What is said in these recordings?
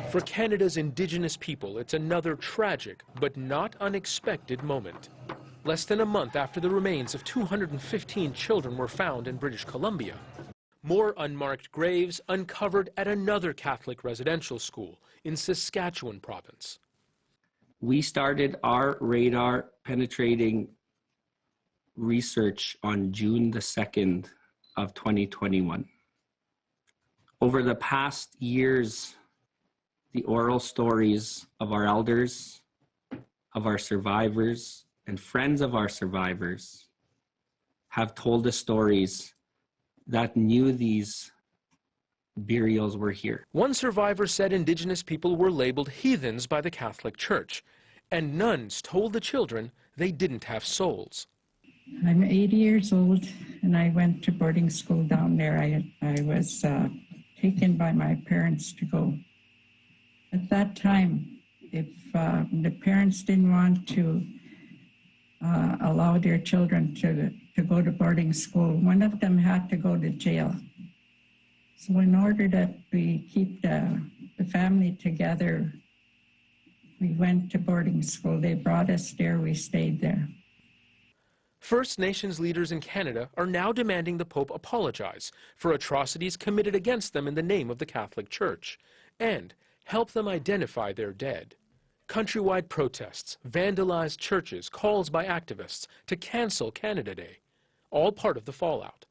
For Canada's Indigenous people, it's another tragic but not unexpected moment. Less than a month after the remains of 215 children were found in British Columbia, more unmarked graves uncovered at another Catholic residential school in Saskatchewan province. We started our radar penetrating research on June the 2nd of 2021. Over the past years, the oral stories of our elders, of our survivors, and friends of our survivors have told us stories that knew these burials were here. One survivor said Indigenous people were labeled heathens by the Catholic Church, and nuns told the children they didn't have souls. I'm 80 years old, and I went to boarding school down there. I was taken by my parents to go. At that time, if the parents didn't want to allow their children to go to boarding school, one of them had to go to jail. So in order that we keep the family together, we went to boarding school. They brought us there, we stayed there. First Nations leaders in Canada are now demanding the Pope apologize for atrocities committed against them in the name of the Catholic Church and help them identify their dead. Countrywide protests, vandalized churches, calls by activists to cancel Canada Day, all part of the fallout.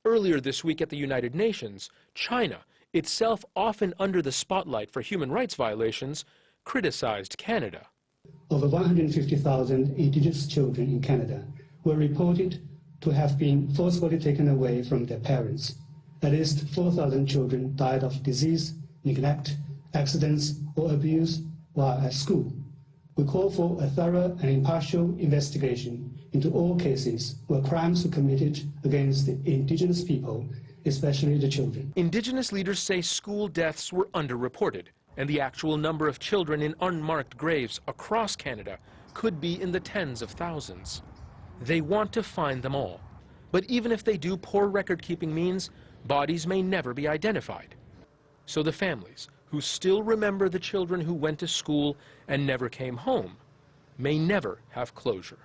Earlier this week at the United Nations, China, itself often under the spotlight for human rights violations, criticized Canada. Over 150,000 Indigenous children in Canada were reported to have been forcibly taken away from their parents. At least 4,000 children died of disease, neglect, accidents, or abuse while at school. We call for a thorough and impartial investigation into all cases where crimes were committed against the Indigenous people, especially the children. Indigenous leaders say school deaths were underreported, and the actual number of children in unmarked graves across Canada could be in the tens of thousands. They want to find them all. But even if they do, poor record-keeping means bodies may never be identified. So the families who still remember the children who went to school and never came home may never have closure.